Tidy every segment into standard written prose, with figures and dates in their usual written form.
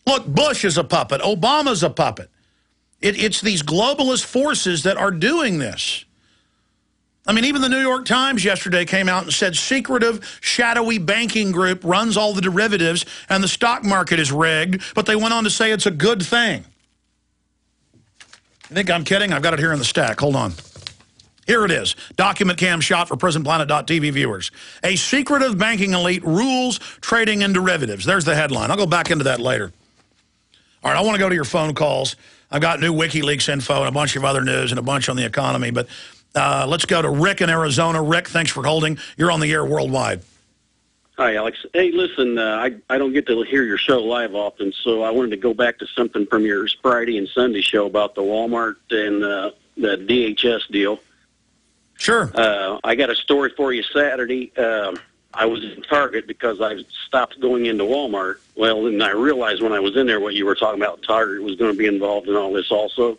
Look, Bush is a puppet. Obama's a puppet. It's these globalist forces that are doing this. I mean, even the New York Times yesterday came out and said secretive, shadowy banking group runs all the derivatives and the stock market is rigged, but they went on to say it's a good thing. You think I'm kidding? I've got it here in the stack. Hold on. Here it is. Document cam shot for PrisonPlanet.tv viewers. A secretive banking elite rules trading in derivatives. There's the headline. I'll go back into that later. All right, I want to go to your phone calls. I've got new WikiLeaks info and a bunch of other news and a bunch on the economy, but let's go to Rick in Arizona. Rick, thanks for holding. You're on the air worldwide. Hi, Alex. Hey, listen, I don't get to hear your show live often, so I wanted to go back to something from your Friday and Sunday show about the Walmart and the DHS deal. Sure. I got a story for you Saturday. I was in Target because I stopped going into Walmart. Well, and I realized when I was in there what you were talking about, Target was going to be involved in all this also.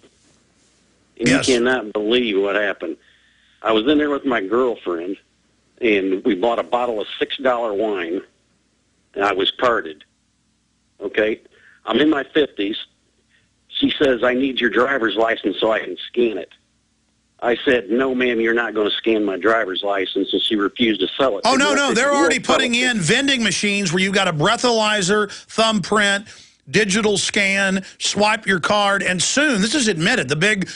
And yes. You cannot believe what happened. I was in there with my girlfriend, and we bought a bottle of $6 wine, and I was carded. Okay? I'm in my 50s. She says, I need your driver's license so I can scan it. I said, no, ma'am, you're not going to scan my driver's license, and she refused to sell it. Oh, no, they're already putting in vending machines where you've got a breathalyzer, thumbprint, digital scan, swipe your card, and soon, this is admitted, the big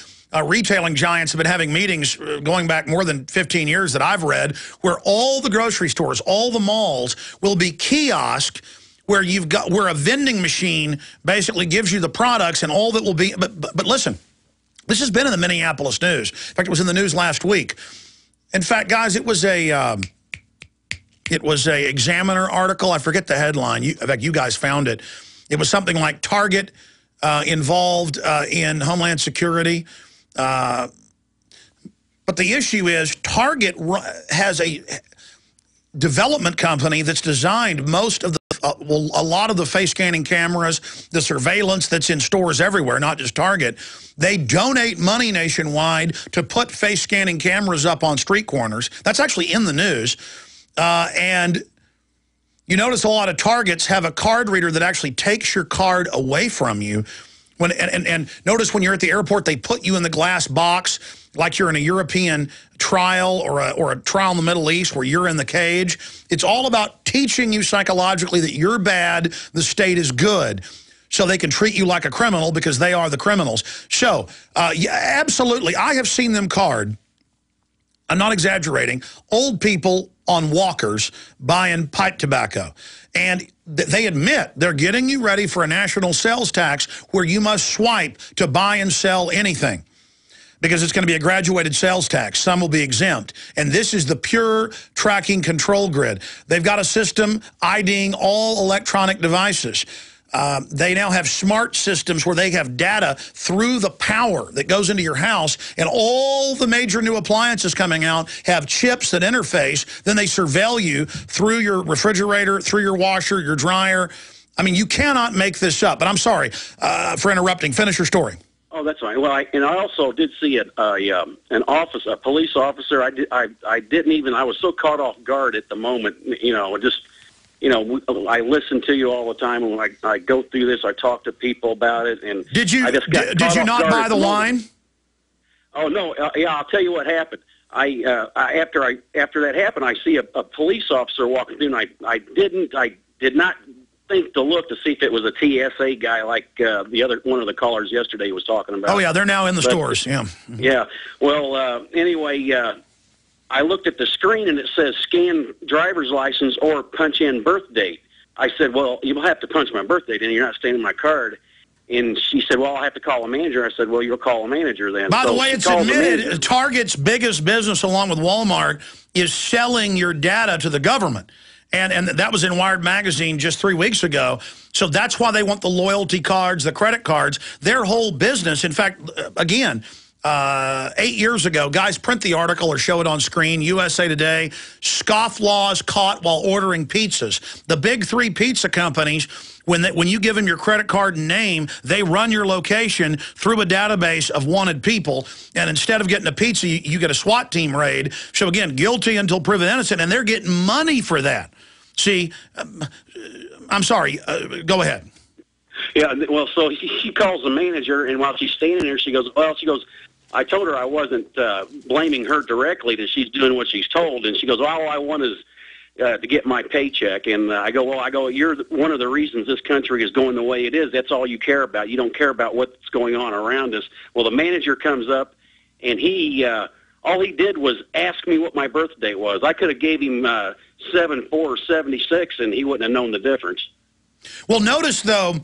retailing giants have been having meetings going back more than 15 years that I've read, where all the grocery stores, all the malls will be kiosk where where a vending machine basically gives you the products and all that will be, but listen, this has been in the Minneapolis news. In fact, it was in the news last week. In fact, guys, it was a Examiner article. I forget the headline. In fact, you guys found it. It was something like Target involved in Homeland Security. But the issue is Target has a development company that's designed most of the, a lot of the face scanning cameras, the surveillance that's in stores everywhere, not just Target. They donate money nationwide to put face scanning cameras up on street corners. That's actually in the news. And you notice a lot of Targets have a card reader that actually takes your card away from you. And notice when you're at the airport, they put you in the glass box like you're in a European trial or a trial in the Middle East where you're in the cage. It's all about teaching you psychologically that you're bad, the state is good, so they can treat you like a criminal because they are the criminals. So, yeah, absolutely, I have seen them card, I'm not exaggerating, old people on walkers buying pipe tobacco. And they admit they're getting you ready for a national sales tax where you must swipe to buy and sell anything, because it's going to be a graduated sales tax. Some will be exempt. And this is the pure tracking control grid. They've got a system IDing all electronic devices. They now have smart systems where they have data through the power that goes into your house, and all the major new appliances coming out have chips that interface. Then they surveil you through your refrigerator, through your washer, your dryer. I mean, you cannot make this up. But I'm sorry for interrupting. Finish your story. Oh, that's fine. Well, I also did see a police officer. I didn't even. I was so caught off guard at the moment. I listen to you all the time, and when I go through this, I talk to people about it. And did you not buy the wine? Oh no! Yeah, I'll tell you what happened. After that happened, I see a police officer walking through, and I did not think to look to see if it was a TSA guy like one of the callers yesterday was talking about. Oh yeah, they're now in the stores. Yeah. Yeah. Well, anyway. I looked at the screen, and it says scan driver's license or punch in birth date. I said, well, you'll have to punch my birth date in. You're not scanning my card. And she said, well, I'll have to call a manager. I said, well, you'll call a manager then. By the way, it's admitted Target's biggest business, along with Walmart, is selling your data to the government. And that was in Wired Magazine just 3 weeks ago. So that's why they want the loyalty cards, the credit cards, their whole business. In fact, again, 8 years ago, guys, print the article or show it on screen. USA Today, scofflaws caught while ordering pizzas. The big three pizza companies, when you give them your credit card and name, they run your location through a database of wanted people. And instead of getting a pizza, you get a SWAT team raid. So again, guilty until proven innocent, and they're getting money for that. See, I'm sorry. Go ahead. Yeah, well, so she calls the manager, and while she's standing there, she goes, I told her I wasn't blaming her directly, that she's doing what she's told. And she goes, all I want is to get my paycheck. And I go, you're one of the reasons this country is going the way it is. That's all you care about. You don't care about what's going on around us. Well, the manager comes up, and all he did was ask me what my birthday was. I could have gave him 7/4/76, and he wouldn't have known the difference. Well, notice, though,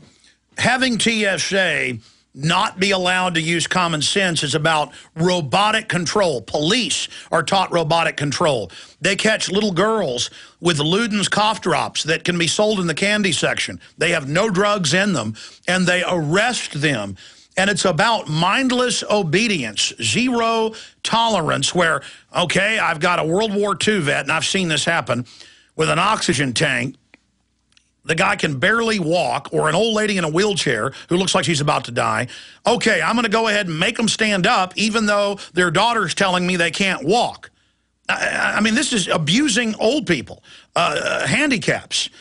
having TSA not be allowed to use common sense is about robotic control. Police are taught robotic control. They catch little girls with Luden's cough drops that can be sold in the candy section. They have no drugs in them, and they arrest them. And it's about mindless obedience, zero tolerance, where, okay, I've got a World War II vet, and I've seen this happen, with an oxygen tank. The guy can barely walk, or an old lady in a wheelchair who looks like she's about to die. Okay, I'm going to go ahead and make them stand up, even though their daughter's telling me they can't walk. I mean, this is abusing old people, handicaps.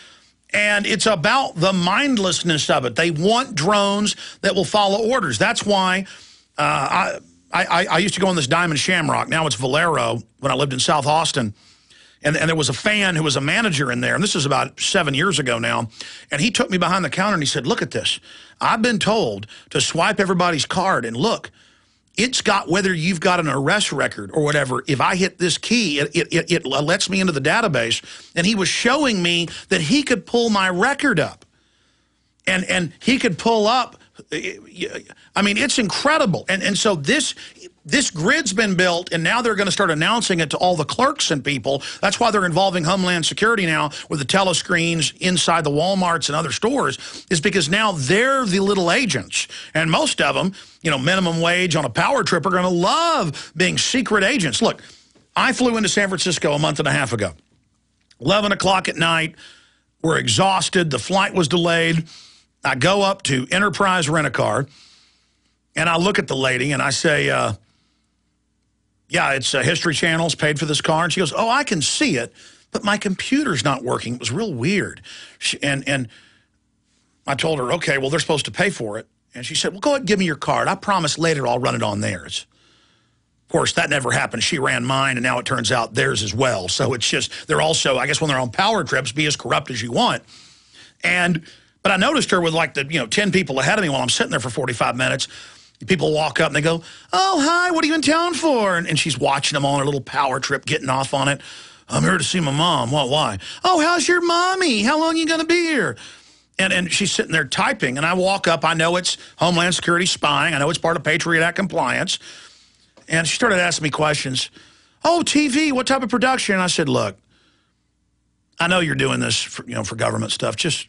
And it's about the mindlessness of it. They want drones that will follow orders. That's why I used to go on this Diamond Shamrock. Now it's Valero when I lived in South Austin. And there was a fan who was a manager in there, and this is about 7 years ago now, and he took me behind the counter and he said, look at this. I've been told to swipe everybody's card, and look, it's got whether you've got an arrest record or whatever. If I hit this key, it lets me into the database. And he was showing me that he could pull my record up. And he could pull up, I mean, it's incredible. And so this grid's been built, and now they're going to start announcing it to all the clerks and people. That's why they're involving Homeland Security now with the telescreens inside the Walmarts and other stores, is because now they're the little agents. And most of them, you know, minimum wage on a power trip, are going to love being secret agents. Look, I flew into San Francisco a month and a half ago. 11 o'clock at night. We're exhausted. The flight was delayed. I go up to Enterprise Rent-A-Car, and I look at the lady, and I say, yeah, it's History Channel's paid for this car. And she goes, oh, I can see it, but my computer's not working. It was real weird. And I told her, okay, well, they're supposed to pay for it. And she said, well, go ahead and give me your card. I promise later I'll run it on theirs. Of course, that never happened. She ran mine, and now it turns out theirs as well. So it's just, they're also, I guess when they're on power trips, be as corrupt as you want. But I noticed her with like 10 people ahead of me while I'm sitting there for 45 minutes. People walk up and they go, oh, hi, what are you in town for? And she's watching them on her little power trip, getting off on it. I'm here to see my mom. Well, why? Oh, how's your mommy? How long are you going to be here? And she's sitting there typing, and I walk up. I know it's Homeland Security spying. I know it's part of Patriot Act compliance. And she started asking me questions. Oh, TV, what type of production? And I said, look, I know you're doing this for government stuff. Just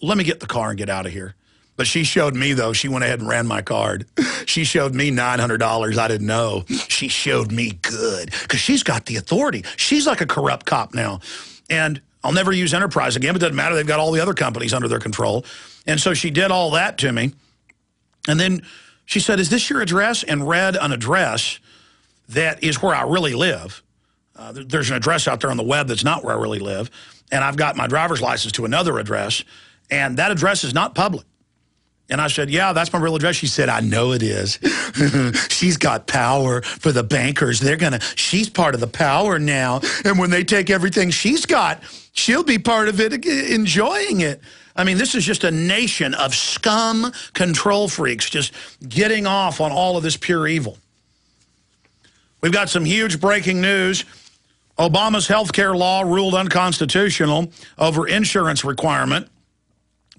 let me get the car and get out of here. But she showed me, though. She went ahead and ran my card. She showed me $900 I didn't know. She showed me good because she's got the authority. She's like a corrupt cop now. And I'll never use Enterprise again, but it doesn't matter. They've got all the other companies under their control. And so she did all that to me. And then she said, is this your address? And read an address that is where I really live. There's an address out there on the web that's not where I really live. And I've got my driver's license to another address. And that address is not public. And I said, yeah, that's my real address. She said, I know it is. She's got power for the bankers. She's part of the power now. And when they take everything she's got, she'll be part of it, enjoying it. I mean, this is just a nation of scum control freaks just getting off on all of this pure evil. We've got some huge breaking news. Obama's health care law ruled unconstitutional over insurance requirement.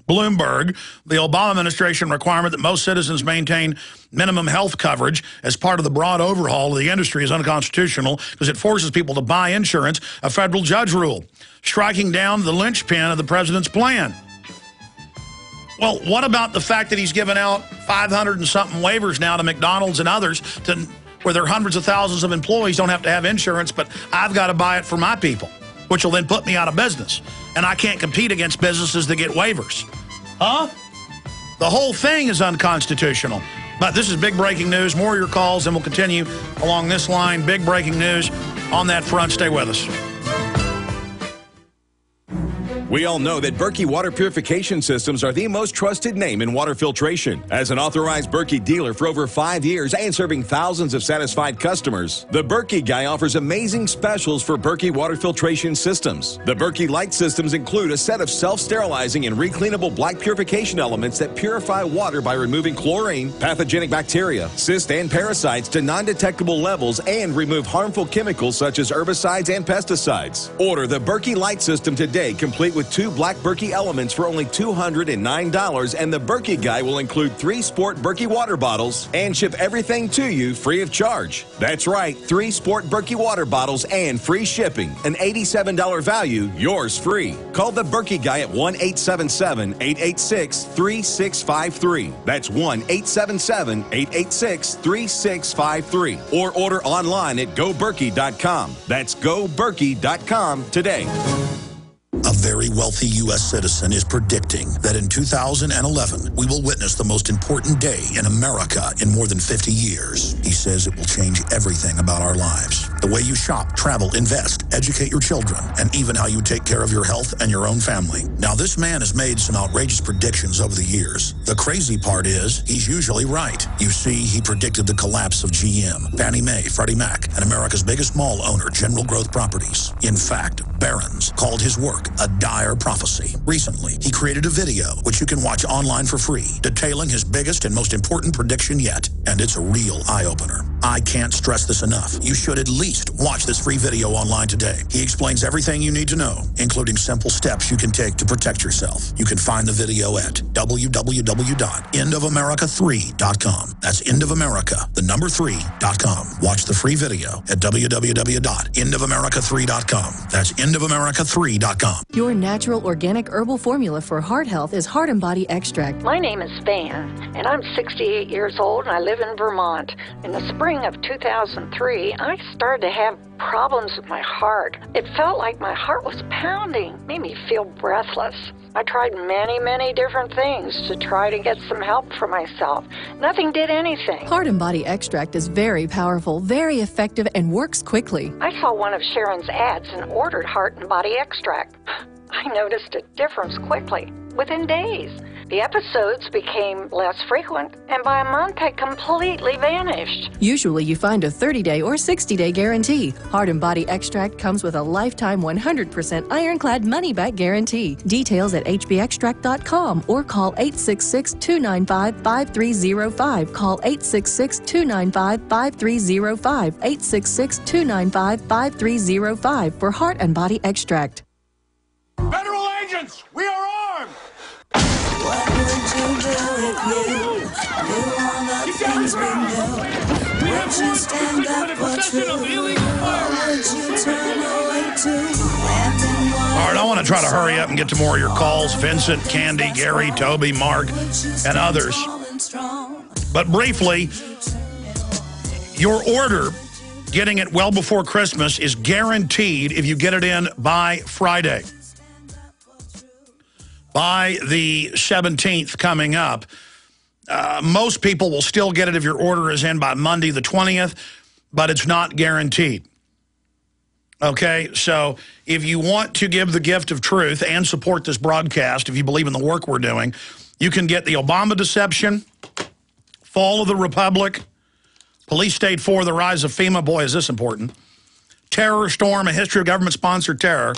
Bloomberg, the Obama administration requirement that most citizens maintain minimum health coverage as part of the broad overhaul of the industry is unconstitutional because it forces people to buy insurance, a federal judge ruled, striking down the linchpin of the president's plan. Well, what about the fact that he's given out 500 and something waivers now to McDonald's and others where there are hundreds of thousands of employees don't have to have insurance, but I've got to buy it for my people, which will then put me out of business. And I can't compete against businesses that get waivers. Huh? The whole thing is unconstitutional. But this is big breaking news. More of your calls, and we'll continue along this line. Big breaking news on that front. Stay with us. We all know that Berkey water purification systems are the most trusted name in water filtration. As an authorized Berkey dealer for over 5 years and serving thousands of satisfied customers, the Berkey Guy offers amazing specials for Berkey water filtration systems. The Berkey Light systems include a set of self-sterilizing and recleanable black purification elements that purify water by removing chlorine, pathogenic bacteria, cysts, and parasites to non-detectable levels and remove harmful chemicals such as herbicides and pesticides. Order the Berkey Light system today, complete with 2 black Berkey elements for only $209, and the Berkey Guy will include 3 Sport Berkey water bottles and ship everything to you free of charge. That's right, 3 Sport Berkey water bottles and free shipping. An $87 value, yours free. Call the Berkey Guy at 1-877-886-3653. That's 1-877-886-3653. Or order online at GoBerkey.com. That's GoBerkey.com today. A very wealthy U.S. citizen is predicting that in 2011, we will witness the most important day in America in more than 50 years. He says it will change everything about our lives. The way you shop, travel, invest, educate your children, and even how you take care of your health and your own family. Now, this man has made some outrageous predictions over the years. The crazy part is, he's usually right. You see, he predicted the collapse of GM, Fannie Mae, Freddie Mac, and America's biggest mall owner, General Growth Properties. In fact, Barron's called his work a dire prophecy. Recently, he created a video, which you can watch online for free, detailing his biggest and most important prediction yet. And it's a real eye-opener. I can't stress this enough. You should at least watch this free video online today. He explains everything you need to know, including simple steps you can take to protect yourself. You can find the video at www.endofamerica3.com. That's endofamerica3.com. Watch the free video at www.endofamerica3.com. That's endofamerica3.com. Your natural organic herbal formula for heart health is Heart and Body Extract. My name is Van, and I'm 68 years old, and I live in Vermont. In the spring of 2003, I started to have problems with my heart. It felt like my heart was pounding, made me feel breathless. I tried many different things to try to get some help for myself. Nothing did anything. Heart and Body Extract is very powerful, very effective, and works quickly. I saw one of Sharon's ads and ordered Heart and Body Extract. I noticed a difference quickly, within days. The episodes became less frequent, and by a month had completely vanished. Usually you find a 30-day or 60-day guarantee. Heart and Body Extract comes with a lifetime 100% ironclad money-back guarantee. Details at hbextract.com or call 866-295-5305. Call 866-295-5305. 866-295-5305 for Heart and Body Extract. Federal agents, we are armed! What would you do if you knew all the things we know? Would you stand up for truth? Or would you turn away to? All right, I want to try to hurry up and get to more of your calls. Vincent, Candy, Gary, Toby, Mark, and others. But briefly, your order, getting it well before Christmas, is guaranteed if you get it in by Friday. By the 17th coming up. Most people will still get it if your order is in by Monday the 20th, but it's not guaranteed. Okay, so if you want to give the gift of truth and support this broadcast, if you believe in the work we're doing, you can get the Obama Deception, Fall of the Republic, Police State 4, The Rise of FEMA, boy is this important, Terror Storm, A History of Government-Sponsored Terror,